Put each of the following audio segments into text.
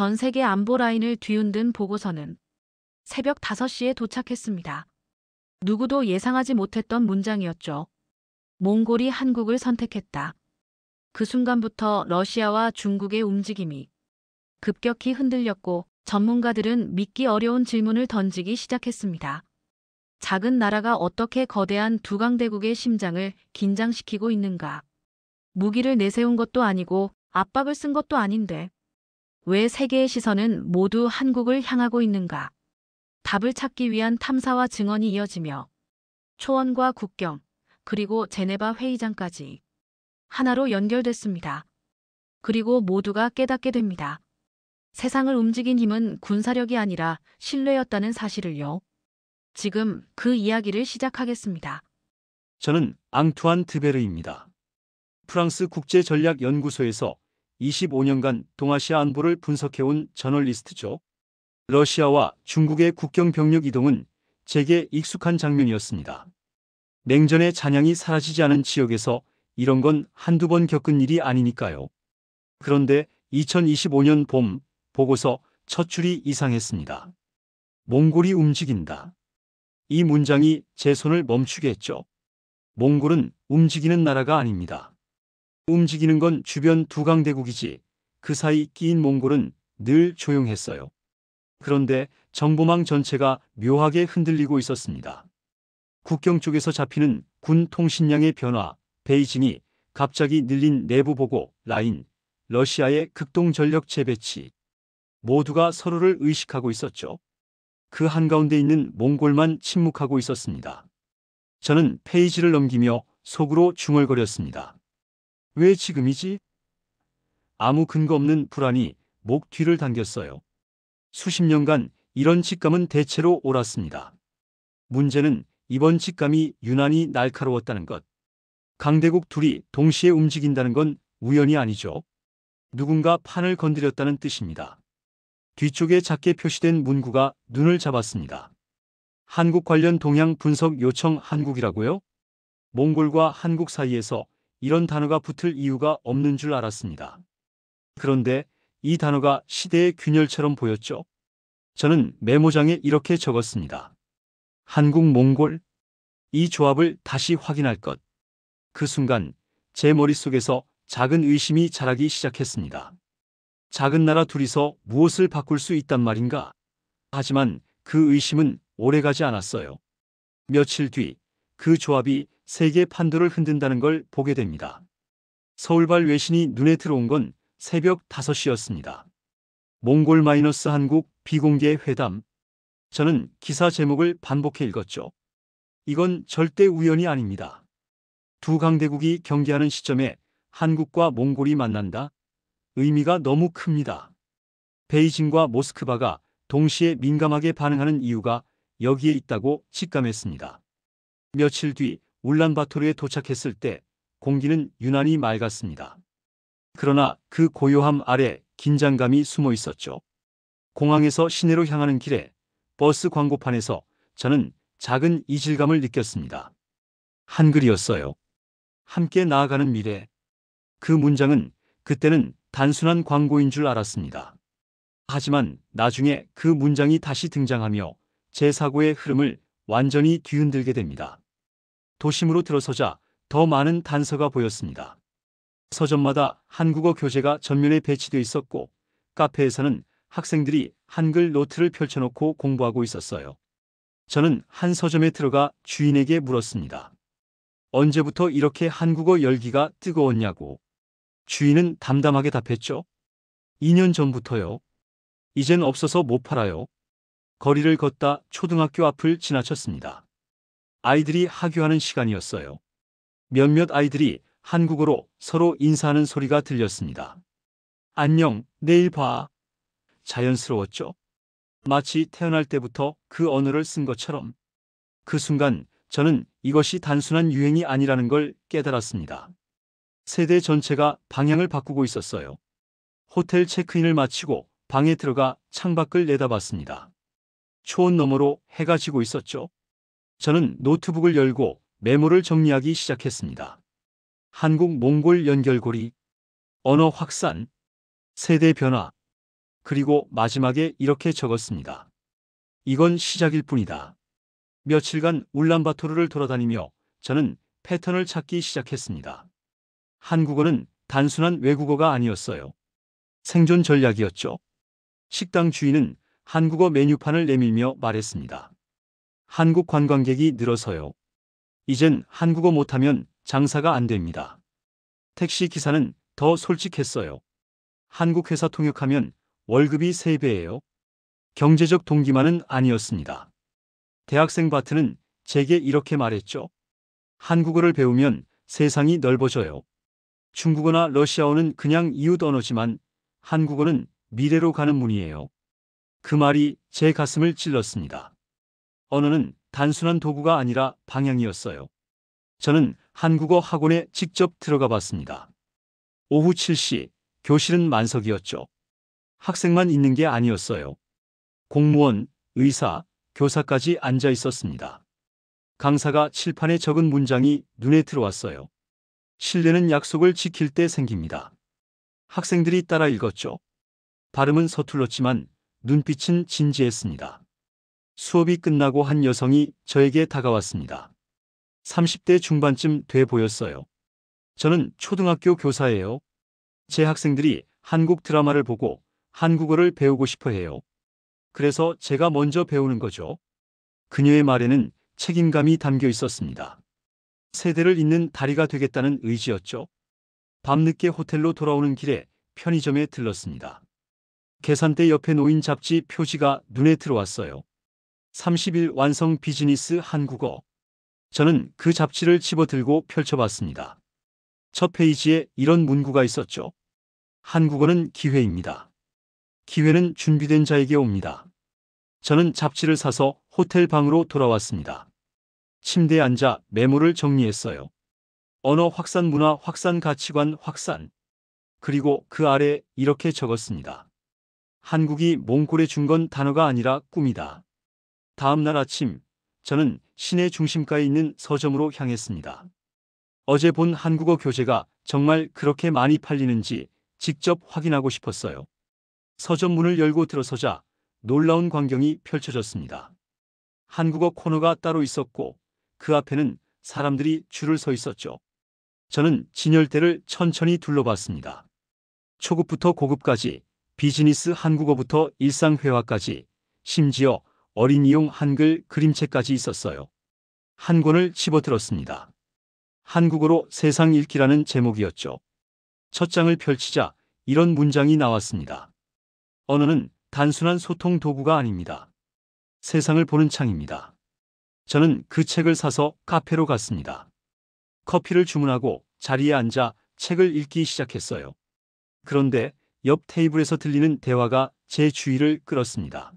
전 세계 안보 라인을 뒤흔든 보고서는 새벽 5시에 도착했습니다. 누구도 예상하지 못했던 문장이었죠. 몽골이 한국을 선택했다. 그 순간부터 러시아와 중국의 움직임이 급격히 흔들렸고 전문가들은 믿기 어려운 질문을 던지기 시작했습니다. 작은 나라가 어떻게 거대한 두 강대국의 심장을 긴장시키고 있는가? 무기를 내세운 것도 아니고 압박을 쓴 것도 아닌데 왜 세계의 시선은 모두 한국을 향하고 있는가? 답을 찾기 위한 탐사와 증언이 이어지며 초원과 국경, 그리고 제네바 회의장까지 하나로 연결됐습니다. 그리고 모두가 깨닫게 됩니다. 세상을 움직인 힘은 군사력이 아니라 신뢰였다는 사실을요. 지금 그 이야기를 시작하겠습니다. 저는 앙투안 드베르입니다. 프랑스 국제전략연구소에서 25년간 동아시아 안보를 분석해온 저널리스트죠. 러시아와 중국의 국경 병력 이동은 제게 익숙한 장면이었습니다. 냉전의 잔향이 사라지지 않은 지역에서 이런 건 한두 번 겪은 일이 아니니까요. 그런데 2025년 봄 보고서 첫 줄이 이상했습니다. 몽골이 움직인다. 이 문장이 제 손을 멈추게 했죠. 몽골은 움직이는 나라가 아닙니다. 움직이는 건 주변 두 강대국이지 그 사이 끼인 몽골은 늘 조용했어요. 그런데 정보망 전체가 묘하게 흔들리고 있었습니다. 국경 쪽에서 잡히는 군 통신량의 변화, 베이징이 갑자기 늘린 내부 보고 라인, 러시아의 극동 전력 재배치. 모두가 서로를 의식하고 있었죠. 그 한가운데 있는 몽골만 침묵하고 있었습니다. 저는 페이지를 넘기며 속으로 중얼거렸습니다. 왜 지금이지? 아무 근거 없는 불안이 목 뒤를 당겼어요. 수십 년간 이런 직감은 대체로 옳았습니다. 문제는 이번 직감이 유난히 날카로웠다는 것. 강대국 둘이 동시에 움직인다는 건 우연이 아니죠. 누군가 판을 건드렸다는 뜻입니다. 뒤쪽에 작게 표시된 문구가 눈을 잡았습니다. 한국 관련 동향 분석 요청 한국이라고요? 몽골과 한국 사이에서 이런 단어가 붙을 이유가 없는 줄 알았습니다. 그런데 이 단어가 시대의 균열처럼 보였죠. 저는 메모장에 이렇게 적었습니다. 한국 몽골? 이 조합을 다시 확인할 것. 그 순간 제 머릿속에서 작은 의심이 자라기 시작했습니다. 작은 나라 둘이서 무엇을 바꿀 수 있단 말인가? 하지만 그 의심은 오래가지 않았어요. 며칠 뒤 그 조합이 세계 판도를 흔든다는 걸 보게 됩니다. 서울발 외신이 눈에 들어온 건 새벽 5시였습니다. 몽골 마이너스 한국 비공개 회담. 저는 기사 제목을 반복해 읽었죠. 이건 절대 우연이 아닙니다. 두 강대국이 경계하는 시점에 한국과 몽골이 만난다? 의미가 너무 큽니다. 베이징과 모스크바가 동시에 민감하게 반응하는 이유가 여기에 있다고 직감했습니다. 며칠 뒤 울란바토르에 도착했을 때 공기는 유난히 맑았습니다. 그러나 그 고요함 아래 긴장감이 숨어 있었죠. 공항에서 시내로 향하는 길에 버스 광고판에서 저는 작은 이질감을 느꼈습니다. 한글이었어요. 함께 나아가는 미래. 그 문장은 그때는 단순한 광고인 줄 알았습니다. 하지만 나중에 그 문장이 다시 등장하며 제 사고의 흐름을 완전히 뒤흔들게 됩니다. 도심으로 들어서자 더 많은 단서가 보였습니다. 서점마다 한국어 교재가 전면에 배치되어 있었고 카페에서는 학생들이 한글 노트를 펼쳐놓고 공부하고 있었어요. 저는 한 서점에 들어가 주인에게 물었습니다. 언제부터 이렇게 한국어 열기가 뜨거웠냐고. 주인은 담담하게 답했죠. 2년 전부터요. 이젠 없어서 못 팔아요. 거리를 걷다 초등학교 앞을 지나쳤습니다. 아이들이 하교하는 시간이었어요. 몇몇 아이들이 한국어로 서로 인사하는 소리가 들렸습니다. 안녕, 내일 봐. 자연스러웠죠? 마치 태어날 때부터 그 언어를 쓴 것처럼. 그 순간 저는 이것이 단순한 유행이 아니라는 걸 깨달았습니다. 세대 전체가 방향을 바꾸고 있었어요. 호텔 체크인을 마치고 방에 들어가 창밖을 내다봤습니다. 초원 너머로 해가 지고 있었죠. 저는 노트북을 열고 메모를 정리하기 시작했습니다. 한국 몽골 연결고리, 언어 확산, 세대 변화. 그리고 마지막에 이렇게 적었습니다. 이건 시작일 뿐이다. 며칠간 울란바토르를 돌아다니며 저는 패턴을 찾기 시작했습니다. 한국어는 단순한 외국어가 아니었어요. 생존 전략이었죠. 식당 주인은 한국어 메뉴판을 내밀며 말했습니다. 한국 관광객이 늘어서요. 이젠 한국어 못하면 장사가 안 됩니다. 택시 기사는 더 솔직했어요. 한국 회사 통역하면 월급이 3배예요. 경제적 동기만은 아니었습니다. 대학생 바트는 제게 이렇게 말했죠. 한국어를 배우면 세상이 넓어져요. 중국어나 러시아어는 그냥 이웃 언어지만 한국어는 미래로 가는 문이에요. 그 말이 제 가슴을 찔렀습니다. 언어는 단순한 도구가 아니라 방향이었어요. 저는 한국어 학원에 직접 들어가 봤습니다. 오후 7시, 교실은 만석이었죠. 학생만 있는 게 아니었어요. 공무원, 의사, 교사까지 앉아 있었습니다. 강사가 칠판에 적은 문장이 눈에 들어왔어요. 신뢰는 약속을 지킬 때 생깁니다. 학생들이 따라 읽었죠. 발음은 서툴렀지만 눈빛은 진지했습니다. 수업이 끝나고 한 여성이 저에게 다가왔습니다. 30대 중반쯤 돼 보였어요. 저는 초등학교 교사예요. 제 학생들이 한국 드라마를 보고 한국어를 배우고 싶어 해요. 그래서 제가 먼저 배우는 거죠. 그녀의 말에는 책임감이 담겨 있었습니다. 세대를 잇는 다리가 되겠다는 의지였죠. 밤늦게 호텔로 돌아오는 길에 편의점에 들렀습니다. 계산대 옆에 놓인 잡지 표지가 눈에 들어왔어요. 30일 완성 비즈니스 한국어. 저는 그 잡지를 집어들고 펼쳐봤습니다. 첫 페이지에 이런 문구가 있었죠. 한국어는 기회입니다. 기회는 준비된 자에게 옵니다. 저는 잡지를 사서 호텔 방으로 돌아왔습니다. 침대에 앉아 메모를 정리했어요. 언어 확산, 문화 확산, 가치관 확산. 그리고 그 아래 이렇게 적었습니다. 한국이 몽골에 준 건 단어가 아니라 꿈이다. 다음 날 아침, 저는 시내 중심가에 있는 서점으로 향했습니다. 어제 본 한국어 교재가 정말 그렇게 많이 팔리는지 직접 확인하고 싶었어요. 서점 문을 열고 들어서자 놀라운 광경이 펼쳐졌습니다. 한국어 코너가 따로 있었고 그 앞에는 사람들이 줄을 서 있었죠. 저는 진열대를 천천히 둘러봤습니다. 초급부터 고급까지, 비즈니스 한국어부터 일상회화까지, 심지어 어린이용 한글 그림책까지 있었어요. 한 권을 집어들었습니다. 한국어로 세상 읽기라는 제목이었죠. 첫 장을 펼치자 이런 문장이 나왔습니다. 언어는 단순한 소통 도구가 아닙니다. 세상을 보는 창입니다. 저는 그 책을 사서 카페로 갔습니다. 커피를 주문하고 자리에 앉아 책을 읽기 시작했어요. 그런데 옆 테이블에서 들리는 대화가 제 주의를 끌었습니다.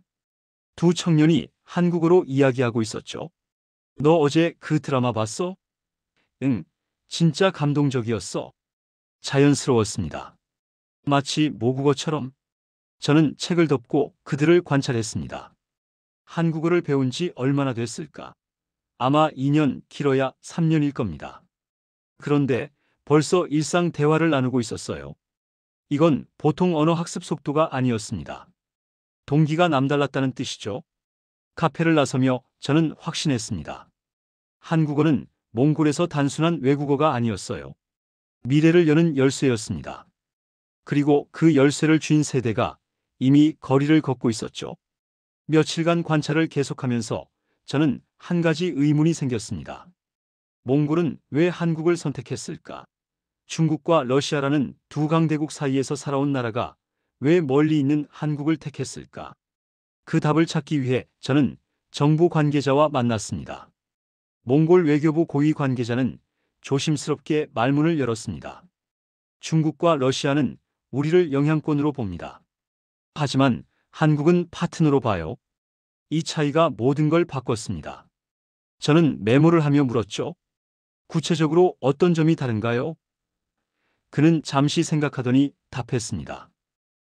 두 청년이 한국어로 이야기하고 있었죠. 너 어제 그 드라마 봤어? 응, 진짜 감동적이었어. 자연스러웠습니다. 마치 모국어처럼. 저는 책을 덮고 그들을 관찰했습니다. 한국어를 배운 지 얼마나 됐을까? 아마 2년, 길어야 3년일 겁니다. 그런데 벌써 일상 대화를 나누고 있었어요. 이건 보통 언어 학습 속도가 아니었습니다. 동기가 남달랐다는 뜻이죠. 카페를 나서며 저는 확신했습니다. 한국어는 몽골에서 단순한 외국어가 아니었어요. 미래를 여는 열쇠였습니다. 그리고 그 열쇠를 쥔 세대가 이미 거리를 걷고 있었죠. 며칠간 관찰을 계속하면서 저는 한 가지 의문이 생겼습니다. 몽골은 왜 한국을 선택했을까? 중국과 러시아라는 두 강대국 사이에서 살아온 나라가 왜 멀리 있는 한국을 택했을까? 그 답을 찾기 위해 저는 정부 관계자와 만났습니다. 몽골 외교부 고위 관계자는 조심스럽게 말문을 열었습니다. 중국과 러시아는 우리를 영향권으로 봅니다. 하지만 한국은 파트너로 봐요. 이 차이가 모든 걸 바꿨습니다. 저는 메모를 하며 물었죠. 구체적으로 어떤 점이 다른가요? 그는 잠시 생각하더니 답했습니다.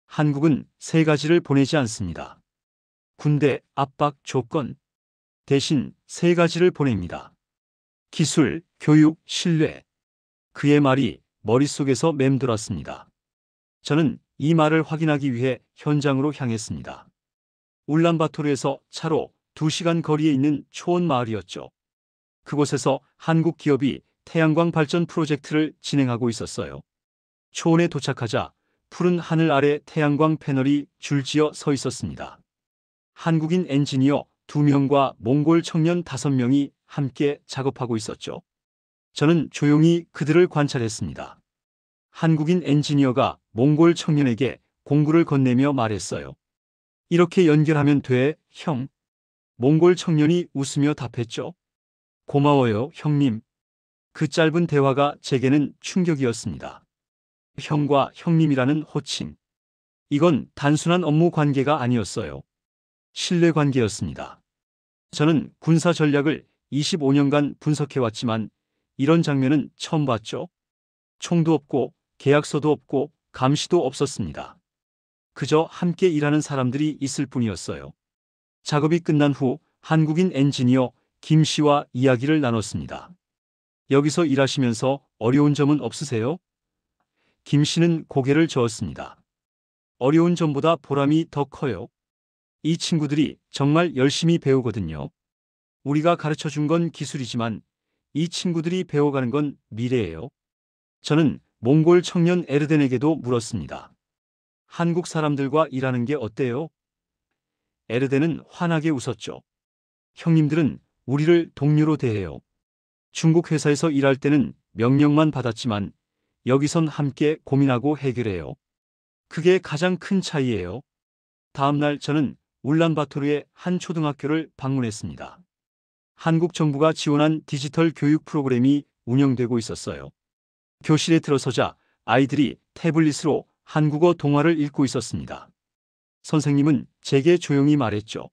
한국은 3가지를 보내지 않습니다. 군대, 압박, 조건. 대신 3가지를 보냅니다. 기술, 교육, 신뢰. 그의 말이 머릿속에서 맴돌았습니다. 저는 이 말을 확인하기 위해 현장으로 향했습니다. 울란바토르에서 차로 2시간 거리에 있는 초원 마을이었죠. 그곳에서 한국 기업이 태양광 발전 프로젝트를 진행하고 있었어요. 초원에 도착하자 푸른 하늘 아래 태양광 패널이 줄지어 서 있었습니다. 한국인 엔지니어 2명과 몽골 청년 5명이 함께 작업하고 있었죠. 저는 조용히 그들을 관찰했습니다. 한국인 엔지니어가 몽골 청년에게 공구를 건네며 말했어요. 이렇게 연결하면 돼, 형. 몽골 청년이 웃으며 답했죠. 고마워요, 형님. 그 짧은 대화가 제게는 충격이었습니다. 형과 형님이라는 호칭. 이건 단순한 업무 관계가 아니었어요. 신뢰 관계였습니다. 저는 군사 전략을 25년간 분석해왔지만 이런 장면은 처음 봤죠. 총도 없고 계약서도 없고 감시도 없었습니다. 그저 함께 일하는 사람들이 있을 뿐이었어요. 작업이 끝난 후 한국인 엔지니어 김 씨와 이야기를 나눴습니다. 여기서 일하시면서 어려운 점은 없으세요? 김 씨는 고개를 저었습니다. 어려운 점보다 보람이 더 커요. 이 친구들이 정말 열심히 배우거든요. 우리가 가르쳐 준 건 기술이지만 이 친구들이 배워가는 건 미래예요. 저는 몽골 청년 에르덴에게도 물었습니다. 한국 사람들과 일하는 게 어때요? 에르덴은 환하게 웃었죠. 형님들은 우리를 동료로 대해요. 중국 회사에서 일할 때는 명령만 받았지만 여기선 함께 고민하고 해결해요. 그게 가장 큰 차이예요. 다음 날 저는 울란바토르의 한 초등학교를 방문했습니다. 한국 정부가 지원한 디지털 교육 프로그램이 운영되고 있었어요. 교실에 들어서자 아이들이 태블릿으로 한국어 동화를 읽고 있었습니다. 선생님은 제게 조용히 말했죠.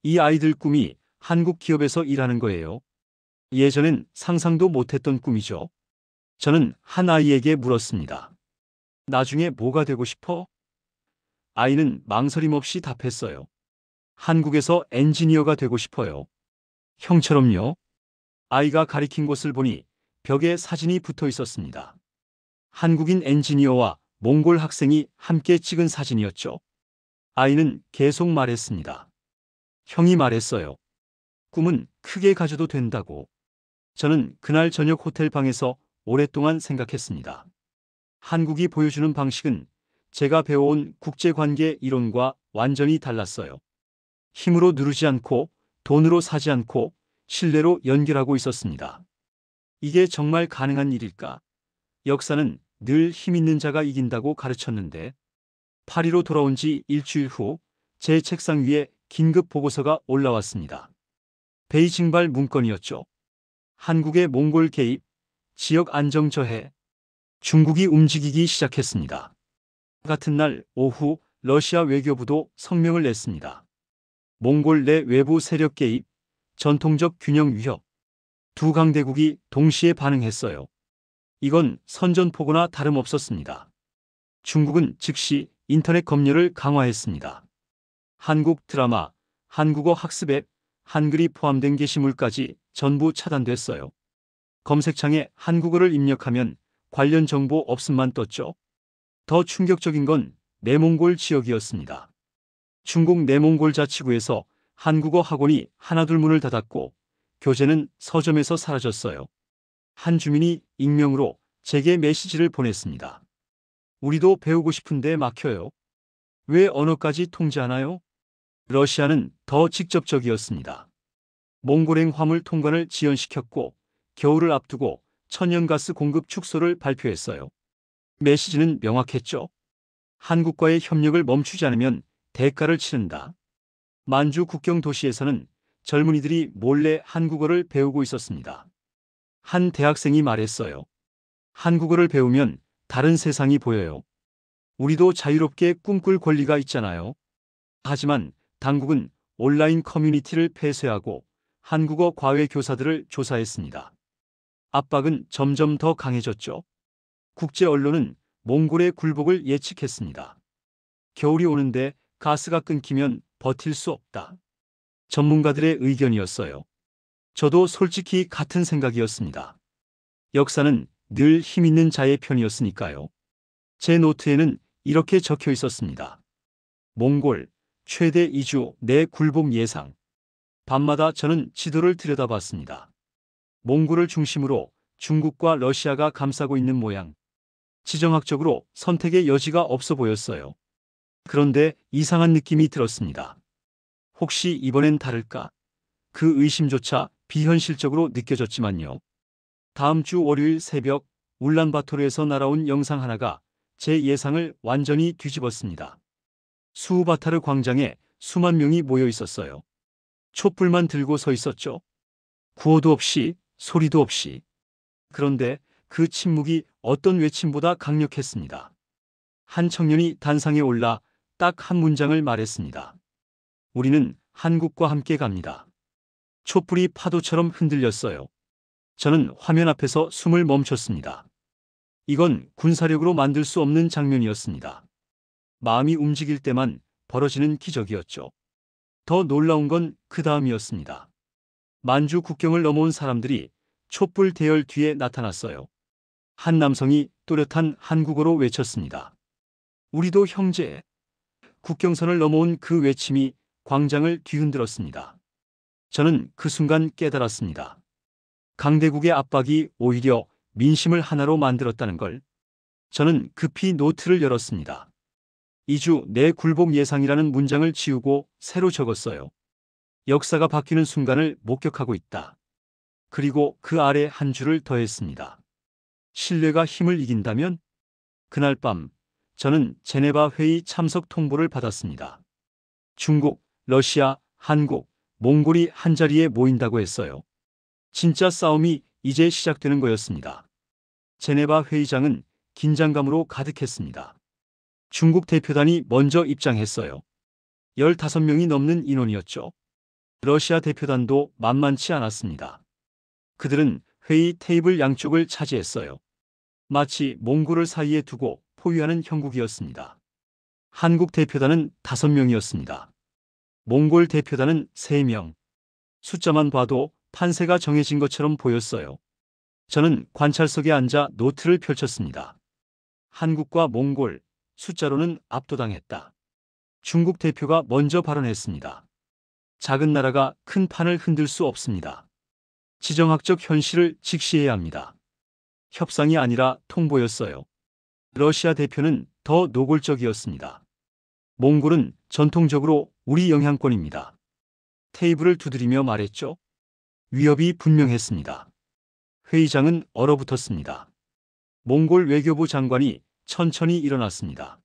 이 아이들 꿈이 한국 기업에서 일하는 거예요. 예전엔 상상도 못했던 꿈이죠. 저는 한 아이에게 물었습니다. 나중에 뭐가 되고 싶어? 아이는 망설임 없이 답했어요. 한국에서 엔지니어가 되고 싶어요. 형처럼요? 아이가 가리킨 곳을 보니 벽에 사진이 붙어 있었습니다. 한국인 엔지니어와 몽골 학생이 함께 찍은 사진이었죠. 아이는 계속 말했습니다. 형이 말했어요. 꿈은 크게 가져도 된다고. 저는 그날 저녁 호텔 방에서 오랫동안 생각했습니다. 한국이 보여주는 방식은 제가 배워온 국제관계 이론과 완전히 달랐어요. 힘으로 누르지 않고 돈으로 사지 않고 신뢰로 연결하고 있었습니다. 이게 정말 가능한 일일까? 역사는 늘 힘 있는 자가 이긴다고 가르쳤는데 8.15 돌아온 지 일주일 후 제 책상 위에 긴급 보고서가 올라왔습니다. 베이징발 문건이었죠. 한국의 몽골 개입, 지역 안정 저해, 중국이 움직이기 시작했습니다. 같은 날 오후 러시아 외교부도 성명을 냈습니다. 몽골 내 외부 세력 개입, 전통적 균형 위협. 두 강대국이 동시에 반응했어요. 이건 선전포고나 다름없었습니다. 중국은 즉시 인터넷 검열을 강화했습니다. 한국 드라마, 한국어 학습 앱, 한글이 포함된 게시물까지 전부 차단됐어요. 검색창에 한국어를 입력하면 관련 정보 없음만 떴죠. 더 충격적인 건 내몽골 지역이었습니다. 중국 내몽골 자치구에서 한국어 학원이 하나둘 문을 닫았고 교재는 서점에서 사라졌어요. 한 주민이 익명으로 제게 메시지를 보냈습니다. 우리도 배우고 싶은데 막혀요. 왜 언어까지 통제하나요? 러시아는 더 직접적이었습니다. 몽골행 화물 통관을 지연시켰고 겨울을 앞두고 천연가스 공급 축소를 발표했어요. 메시지는 명확했죠. 한국과의 협력을 멈추지 않으면 대가를 치른다. 만주 국경 도시에서는 젊은이들이 몰래 한국어를 배우고 있었습니다. 한 대학생이 말했어요. 한국어를 배우면 다른 세상이 보여요. 우리도 자유롭게 꿈꿀 권리가 있잖아요. 하지만 당국은 온라인 커뮤니티를 폐쇄하고 한국어 과외 교사들을 조사했습니다. 압박은 점점 더 강해졌죠. 국제 언론은 몽골의 굴복을 예측했습니다. 겨울이 오는데 가스가 끊기면 버틸 수 없다. 전문가들의 의견이었어요. 저도 솔직히 같은 생각이었습니다. 역사는 늘 힘 있는 자의 편이었으니까요. 제 노트에는 이렇게 적혀 있었습니다. 몽골, 최대 이주 내 굴복 예상. 밤마다 저는 지도를 들여다봤습니다. 몽골을 중심으로 중국과 러시아가 감싸고 있는 모양. 지정학적으로 선택의 여지가 없어 보였어요. 그런데 이상한 느낌이 들었습니다. 혹시 이번엔 다를까? 그 의심조차 비현실적으로 느껴졌지만요. 다음 주 월요일 새벽 울란바토르에서 날아온 영상 하나가 제 예상을 완전히 뒤집었습니다. 수우바타르 광장에 수만 명이 모여 있었어요. 촛불만 들고 서 있었죠. 구호도 없이, 소리도 없이. 그런데 그 침묵이 어떤 외침보다 강력했습니다. 한 청년이 단상에 올라 딱 한 문장을 말했습니다. 우리는 한국과 함께 갑니다. 촛불이 파도처럼 흔들렸어요. 저는 화면 앞에서 숨을 멈췄습니다. 이건 군사력으로 만들 수 없는 장면이었습니다. 마음이 움직일 때만 벌어지는 기적이었죠. 더 놀라운 건 그 다음이었습니다. 만주 국경을 넘어온 사람들이 촛불 대열 뒤에 나타났어요. 한 남성이 또렷한 한국어로 외쳤습니다. 우리도 형제. 국경선을 넘어온 그 외침이 광장을 뒤흔들었습니다. 저는 그 순간 깨달았습니다. 강대국의 압박이 오히려 민심을 하나로 만들었다는 걸. 저는 급히 노트를 열었습니다. 2주 내 굴복 예상이라는 문장을 지우고 새로 적었어요. 역사가 바뀌는 순간을 목격하고 있다. 그리고 그 아래 한 줄을 더했습니다. 신뢰가 힘을 이긴다면? 그날 밤 저는 제네바 회의 참석 통보를 받았습니다. 중국, 러시아, 한국, 몽골이 한자리에 모인다고 했어요. 진짜 싸움이 이제 시작되는 거였습니다. 제네바 회의장은 긴장감으로 가득했습니다. 중국 대표단이 먼저 입장했어요. 15명이 넘는 인원이었죠. 러시아 대표단도 만만치 않았습니다. 그들은 회의 테이블 양쪽을 차지했어요. 마치 몽골을 사이에 두고 포위하는 형국이었습니다. 한국 대표단은 5명이었습니다. 몽골 대표단은 3명. 숫자만 봐도 판세가 정해진 것처럼 보였어요. 저는 관찰석에 앉아 노트를 펼쳤습니다. 한국과 몽골, 숫자로는 압도당했다. 중국 대표가 먼저 발언했습니다. 작은 나라가 큰 판을 흔들 수 없습니다. 지정학적 현실을 직시해야 합니다. 협상이 아니라 통보였어요. 러시아 대표는 더 노골적이었습니다. 몽골은 전통적으로 우리 영향권입니다. 테이블을 두드리며 말했죠. 위협이 분명했습니다. 회의장은 얼어붙었습니다. 몽골 외교부 장관이 천천히 일어났습니다.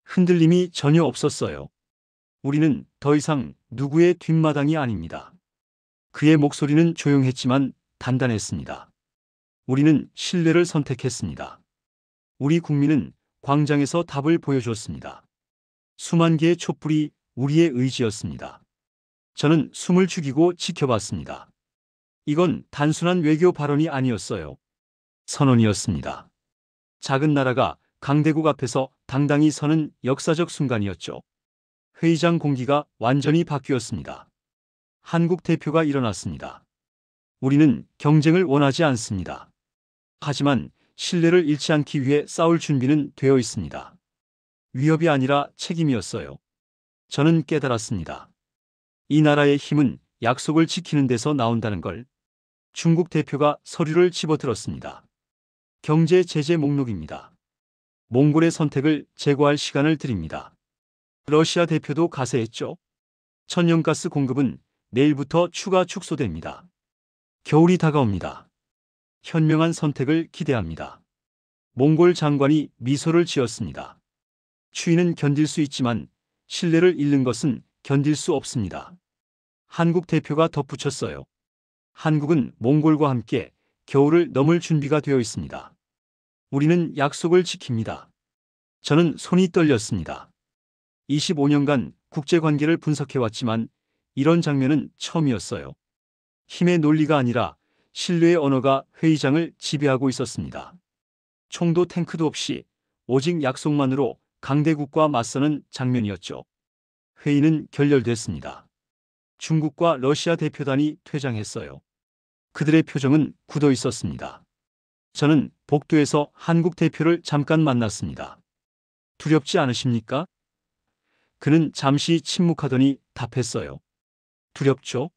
흔들림이 전혀 없었어요. 우리는 더 이상 누구의 뒷마당이 아닙니다. 그의 목소리는 조용했지만 단단했습니다. 우리는 신뢰를 선택했습니다. 우리 국민은 광장에서 답을 보여줬습니다. 수만 개의 촛불이 우리의 의지였습니다. 저는 숨을 죽이고 지켜봤습니다. 이건 단순한 외교 발언이 아니었어요. 선언이었습니다. 작은 나라가 강대국 앞에서 당당히 서는 역사적 순간이었죠. 회의장 공기가 완전히 바뀌었습니다. 한국 대표가 일어났습니다. 우리는 경쟁을 원하지 않습니다. 하지만 신뢰를 잃지 않기 위해 싸울 준비는 되어 있습니다. 위협이 아니라 책임이었어요. 저는 깨달았습니다. 이 나라의 힘은 약속을 지키는 데서 나온다는 걸. 중국 대표가 서류를 집어들었습니다. 경제 제재 목록입니다. 몽골의 선택을 제거할 시간을 드립니다. 러시아 대표도 가세했죠. 천연가스 공급은 내일부터 추가 축소됩니다. 겨울이 다가옵니다. 현명한 선택을 기대합니다. 몽골 장관이 미소를 지었습니다. 추위는 견딜 수 있지만 신뢰를 잃는 것은 견딜 수 없습니다. 한국 대표가 덧붙였어요. 한국은 몽골과 함께 겨울을 넘을 준비가 되어 있습니다. 우리는 약속을 지킵니다. 저는 손이 떨렸습니다. 25년간 국제관계를 분석해왔지만 이런 장면은 처음이었어요. 힘의 논리가 아니라 신뢰의 언어가 회의장을 지배하고 있었습니다. 총도 탱크도 없이 오직 약속만으로 강대국과 맞서는 장면이었죠. 회의는 결렬됐습니다. 중국과 러시아 대표단이 퇴장했어요. 그들의 표정은 굳어 있었습니다. 저는 복도에서 한국 대표를 잠깐 만났습니다. 두렵지 않으십니까? 그는 잠시 침묵하더니 답했어요. 두렵죠?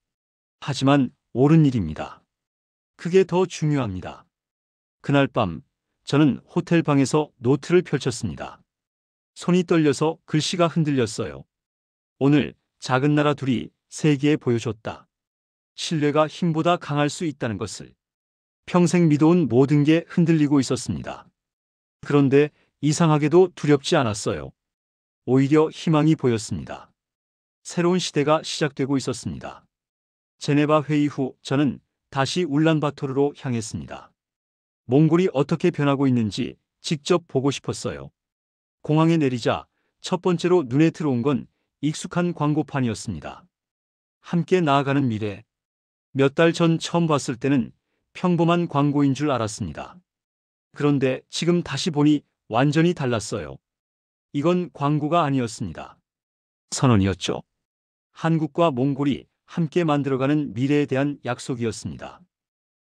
하지만 옳은 일입니다. 그게 더 중요합니다. 그날 밤 저는 호텔 방에서 노트를 펼쳤습니다. 손이 떨려서 글씨가 흔들렸어요. 오늘 작은 나라 둘이 세계에 보여줬다. 신뢰가 힘보다 강할 수 있다는 것을. 평생 믿어온 모든 게 흔들리고 있었습니다. 그런데 이상하게도 두렵지 않았어요. 오히려 희망이 보였습니다. 새로운 시대가 시작되고 있었습니다. 제네바 회의 후 저는 다시 울란바토르로 향했습니다. 몽골이 어떻게 변하고 있는지 직접 보고 싶었어요. 공항에 내리자 첫 번째로 눈에 들어온 건 익숙한 광고판이었습니다. 함께 나아가는 미래. 몇 달 전 처음 봤을 때는 평범한 광고인 줄 알았습니다. 그런데 지금 다시 보니 완전히 달랐어요. 이건 광고가 아니었습니다. 선언이었죠. 한국과 몽골이 함께 만들어가는 미래에 대한 약속이었습니다.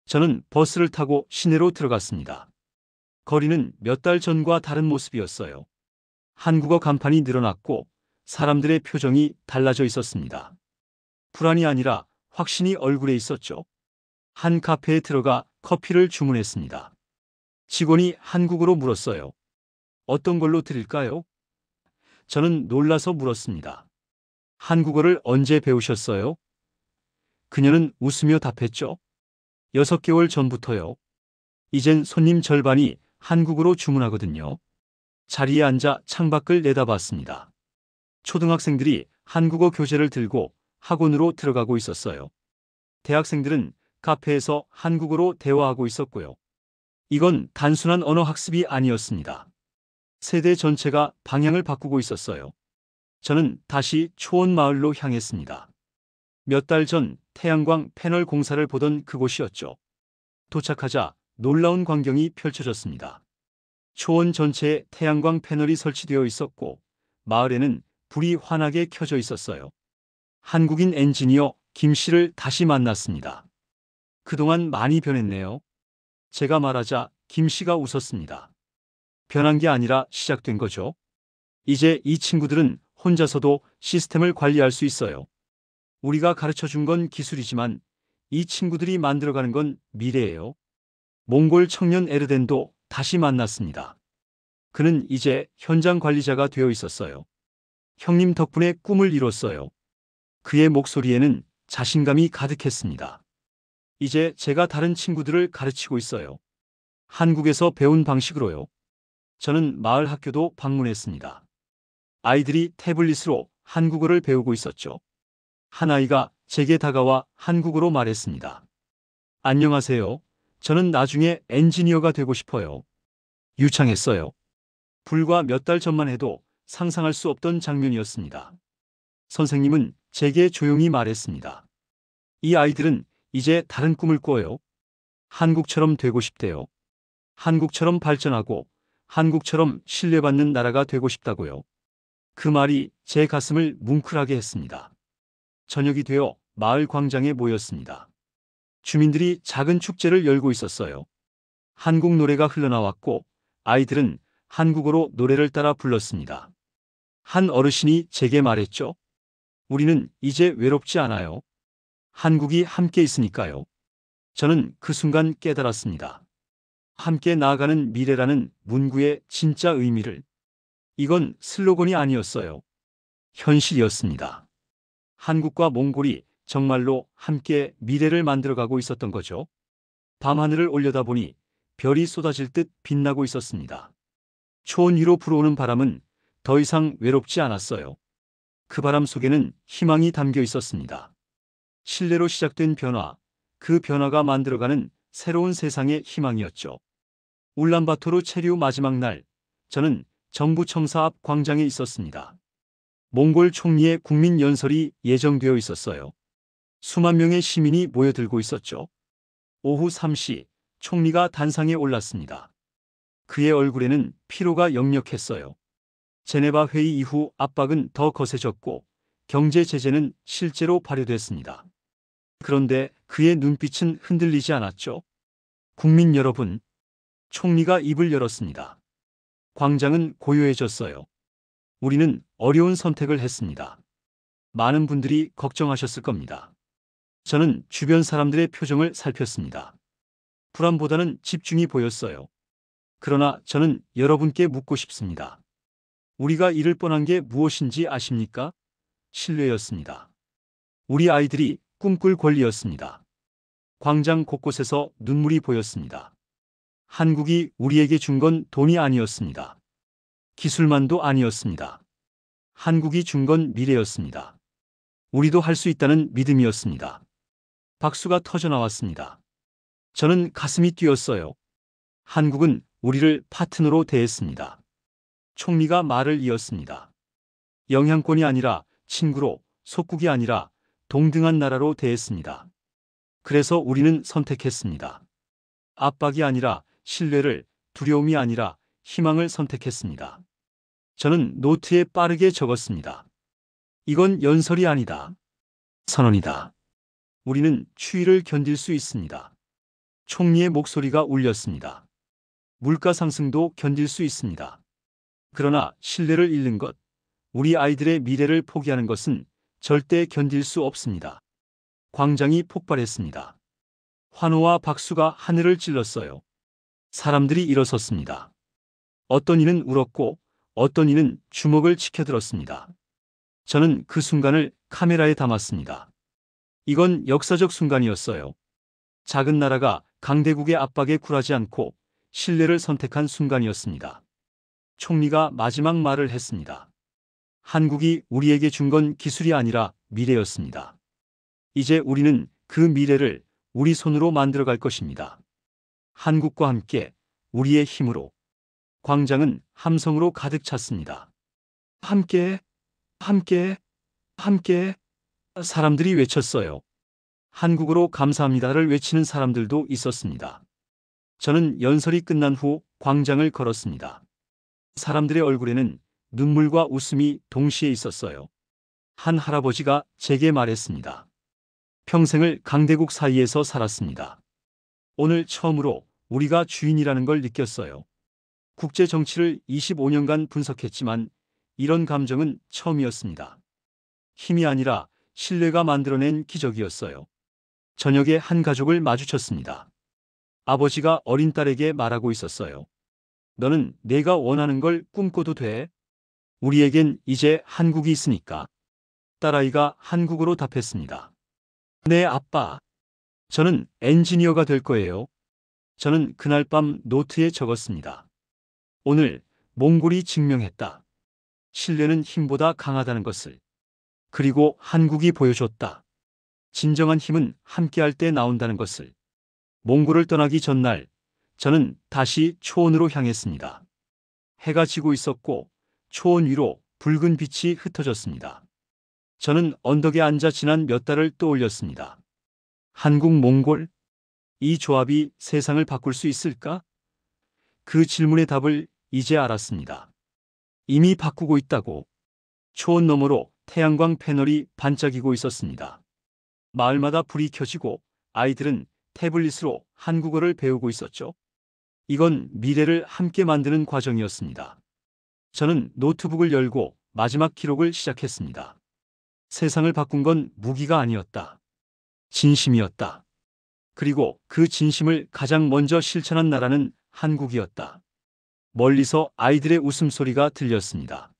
저는 버스를 타고 시내로 들어갔습니다. 거리는 몇 달 전과 다른 모습이었어요. 한국어 간판이 늘어났고 사람들의 표정이 달라져 있었습니다. 불안이 아니라 확신이 얼굴에 있었죠. 한 카페에 들어가 커피를 주문했습니다. 직원이 한국어로 물었어요. 어떤 걸로 드릴까요? 저는 놀라서 물었습니다. 한국어를 언제 배우셨어요? 그녀는 웃으며 답했죠. 6개월 전부터요. 이젠 손님 절반이 한국어로 주문하거든요. 자리에 앉아 창밖을 내다봤습니다. 초등학생들이 한국어 교재를 들고 학원으로 들어가고 있었어요. 대학생들은 카페에서 한국어로 대화하고 있었고요. 이건 단순한 언어 학습이 아니었습니다. 세대 전체가 방향을 바꾸고 있었어요. 저는 다시 초원 마을로 향했습니다. 몇 달 전 태양광 패널 공사를 보던 그곳이었죠. 도착하자 놀라운 광경이 펼쳐졌습니다. 초원 전체에 태양광 패널이 설치되어 있었고 마을에는 불이 환하게 켜져 있었어요. 한국인 엔지니어 김 씨를 다시 만났습니다. 그동안 많이 변했네요. 제가 말하자 김 씨가 웃었습니다. 변한 게 아니라 시작된 거죠. 이제 이 친구들은 혼자서도 시스템을 관리할 수 있어요. 우리가 가르쳐 준 건 기술이지만 이 친구들이 만들어가는 건 미래예요. 몽골 청년 에르덴도 다시 만났습니다. 그는 이제 현장 관리자가 되어 있었어요. 형님 덕분에 꿈을 이뤘어요. 그의 목소리에는 자신감이 가득했습니다. 이제 제가 다른 친구들을 가르치고 있어요. 한국에서 배운 방식으로요. 저는 마을 학교도 방문했습니다. 아이들이 태블릿으로 한국어를 배우고 있었죠. 한 아이가 제게 다가와 한국어로 말했습니다. 안녕하세요. 저는 나중에 엔지니어가 되고 싶어요. 유창했어요. 불과 몇 달 전만 해도 상상할 수 없던 장면이었습니다. 선생님은 제게 조용히 말했습니다. 이 아이들은 이제 다른 꿈을 꿔요. 한국처럼 되고 싶대요. 한국처럼 발전하고 한국처럼 신뢰받는 나라가 되고 싶다고요. 그 말이 제 가슴을 뭉클하게 했습니다. 저녁이 되어 마을 광장에 모였습니다. 주민들이 작은 축제를 열고 있었어요. 한국 노래가 흘러나왔고 아이들은 한국어로 노래를 따라 불렀습니다. 한 어르신이 제게 말했죠. 우리는 이제 외롭지 않아요. 한국이 함께 있으니까요. 저는 그 순간 깨달았습니다. 함께 나아가는 미래라는 문구의 진짜 의미를. 이건 슬로건이 아니었어요. 현실이었습니다. 한국과 몽골이 정말로 함께 미래를 만들어가고 있었던 거죠. 밤하늘을 올려다보니 별이 쏟아질 듯 빛나고 있었습니다. 초원 위로 불어오는 바람은 더 이상 외롭지 않았어요. 그 바람 속에는 희망이 담겨 있었습니다. 신뢰로 시작된 변화, 그 변화가 만들어가는 새로운 세상의 희망이었죠. 울란바토르 체류 마지막 날, 저는 정부 청사 앞 광장에 있었습니다. 몽골 총리의 국민 연설이 예정되어 있었어요. 수만 명의 시민이 모여들고 있었죠. 오후 3시, 총리가 단상에 올랐습니다. 그의 얼굴에는 피로가 역력했어요. 제네바 회의 이후 압박은 더 거세졌고 경제 제재는 실제로 발효됐습니다. 그런데 그의 눈빛은 흔들리지 않았죠. 국민 여러분, 총리가 입을 열었습니다. 광장은 고요해졌어요. 우리는 어려운 선택을 했습니다. 많은 분들이 걱정하셨을 겁니다. 저는 주변 사람들의 표정을 살폈습니다. 불안보다는 집중이 보였어요. 그러나 저는 여러분께 묻고 싶습니다. 우리가 잃을 뻔한 게 무엇인지 아십니까? 신뢰였습니다. 우리 아이들이 꿈꿀 권리였습니다. 광장 곳곳에서 눈물이 보였습니다. 한국이 우리에게 준 건 돈이 아니었습니다. 기술만도 아니었습니다. 한국이 준 건 미래였습니다. 우리도 할 수 있다는 믿음이었습니다. 박수가 터져 나왔습니다. 저는 가슴이 뛰었어요. 한국은 우리를 파트너로 대했습니다. 총리가 말을 이었습니다. 영향권이 아니라 친구로, 속국이 아니라 동등한 나라로 대했습니다. 그래서 우리는 선택했습니다. 압박이 아니라 신뢰를, 두려움이 아니라 희망을 선택했습니다. 저는 노트에 빠르게 적었습니다. 이건 연설이 아니다. 선언이다. 우리는 추위를 견딜 수 있습니다. 총리의 목소리가 울렸습니다. 물가 상승도 견딜 수 있습니다. 그러나 신뢰를 잃는 것, 우리 아이들의 미래를 포기하는 것은 절대 견딜 수 없습니다. 광장이 폭발했습니다. 환호와 박수가 하늘을 찔렀어요. 사람들이 일어섰습니다. 어떤 이는 울었고 어떤 이는 주먹을 치켜들었습니다. 저는 그 순간을 카메라에 담았습니다. 이건 역사적 순간이었어요. 작은 나라가 강대국의 압박에 굴하지 않고 신뢰를 선택한 순간이었습니다. 총리가 마지막 말을 했습니다. 한국이 우리에게 준 건 기술이 아니라 미래였습니다. 이제 우리는 그 미래를 우리 손으로 만들어갈 것입니다. 한국과 함께, 우리의 힘으로. 광장은 함성으로 가득 찼습니다. 함께, 함께, 함께. 사람들이 외쳤어요. 한국어로 감사합니다를 외치는 사람들도 있었습니다. 저는 연설이 끝난 후 광장을 걸었습니다. 사람들의 얼굴에는 눈물과 웃음이 동시에 있었어요. 한 할아버지가 제게 말했습니다. 평생을 강대국 사이에서 살았습니다. 오늘 처음으로 우리가 주인이라는 걸 느꼈어요. 국제 정치를 25년간 분석했지만 이런 감정은 처음이었습니다. 힘이 아니라 신뢰가 만들어낸 기적이었어요. 저녁에 한 가족을 마주쳤습니다. 아버지가 어린 딸에게 말하고 있었어요. 너는 내가 원하는 걸 꿈꿔도 돼. 우리에겐 이제 한국이 있으니까. 딸아이가 한국어로 답했습니다. 네, 아빠. 저는 엔지니어가 될 거예요. 저는 그날 밤 노트에 적었습니다. 오늘 몽골이 증명했다. 신뢰는 힘보다 강하다는 것을. 그리고 한국이 보여줬다. 진정한 힘은 함께할 때 나온다는 것을. 몽골을 떠나기 전날 저는 다시 초원으로 향했습니다. 해가 지고 있었고 초원 위로 붉은 빛이 흩어졌습니다. 저는 언덕에 앉아 지난 몇 달을 떠올렸습니다. 한국 몽골? 이 조합이 세상을 바꿀 수 있을까? 그 질문의 답을 이제 알았습니다. 이미 바꾸고 있다고. 초원 너머로 태양광 패널이 반짝이고 있었습니다. 마을마다 불이 켜지고 아이들은 태블릿으로 한국어를 배우고 있었죠. 이건 미래를 함께 만드는 과정이었습니다. 저는 노트북을 열고 마지막 기록을 시작했습니다. 세상을 바꾼 건 무기가 아니었다. 진심이었다. 그리고 그 진심을 가장 먼저 실천한 나라는 한국이었다. 멀리서 아이들의 웃음소리가 들렸습니다.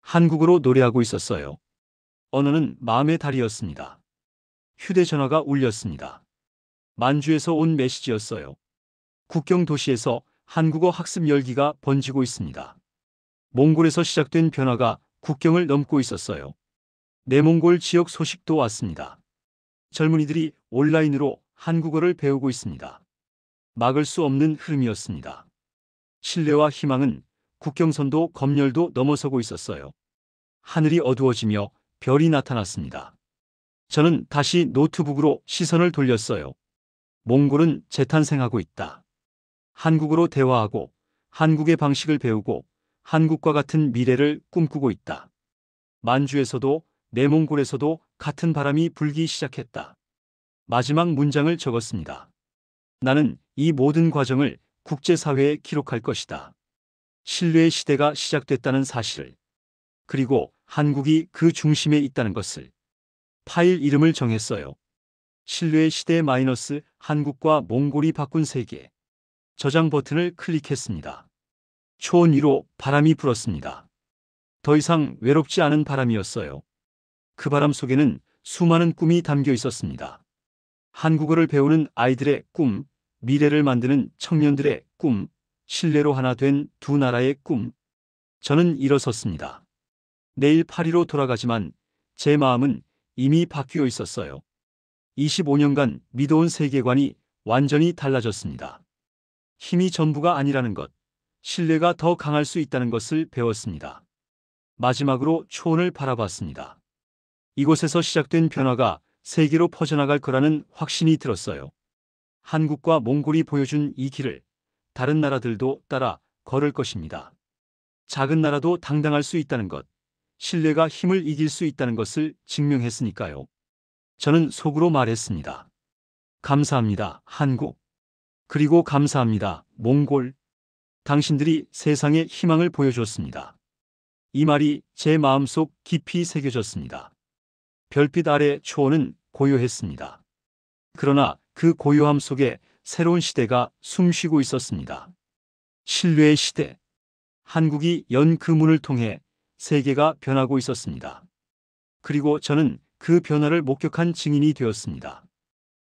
한국어로 노래하고 있었어요. 언어는 마음의 달이었습니다. 휴대전화가 울렸습니다. 만주에서 온 메시지였어요. 국경 도시에서 한국어 학습 열기가 번지고 있습니다. 몽골에서 시작된 변화가 국경을 넘고 있었어요. 내몽골 지역 소식도 왔습니다. 젊은이들이 온라인으로 한국어를 배우고 있습니다. 막을 수 없는 흐름이었습니다. 신뢰와 희망은 국경선도 검열도 넘어서고 있었어요. 하늘이 어두워지며 별이 나타났습니다. 저는 다시 노트북으로 시선을 돌렸어요. 몽골은 재탄생하고 있다. 한국어로 대화하고 한국의 방식을 배우고 한국과 같은 미래를 꿈꾸고 있다. 만주에서도 내몽골에서도 같은 바람이 불기 시작했다. 마지막 문장을 적었습니다. 나는 이 모든 과정을 국제사회에 기록할 것이다. 신뢰의 시대가 시작됐다는 사실을, 그리고 한국이 그 중심에 있다는 것을. 파일 이름을 정했어요. 신뢰의 시대 마이너스 한국과 몽골이 바꾼 세계. 저장 버튼을 클릭했습니다. 초원 위로 바람이 불었습니다. 더 이상 외롭지 않은 바람이었어요. 그 바람 속에는 수많은 꿈이 담겨 있었습니다. 한국어를 배우는 아이들의 꿈, 미래를 만드는 청년들의 꿈, 신뢰로 하나 된 두 나라의 꿈. 저는 일어섰습니다. 내일 파리로 돌아가지만 제 마음은 이미 바뀌어 있었어요. 25년간 믿어온 세계관이 완전히 달라졌습니다. 힘이 전부가 아니라는 것, 신뢰가 더 강할 수 있다는 것을 배웠습니다. 마지막으로 초원을 바라봤습니다. 이곳에서 시작된 변화가 세계로 퍼져나갈 거라는 확신이 들었어요. 한국과 몽골이 보여준 이 길을 다른 나라들도 따라 걸을 것입니다. 작은 나라도 당당할 수 있다는 것, 신뢰가 힘을 이길 수 있다는 것을 증명했으니까요. 저는 속으로 말했습니다. 감사합니다, 한국. 그리고 감사합니다, 몽골. 당신들이 세상에 희망을 보여줬습니다. 이 말이 제 마음속 깊이 새겨졌습니다. 별빛 아래 초원은 고요했습니다. 그러나 그 고요함 속에 새로운 시대가 숨쉬고 있었습니다. 신뢰의 시대. 한국이 연 그 문을 통해 세계가 변하고 있었습니다. 그리고 저는 그 변화를 목격한 증인이 되었습니다.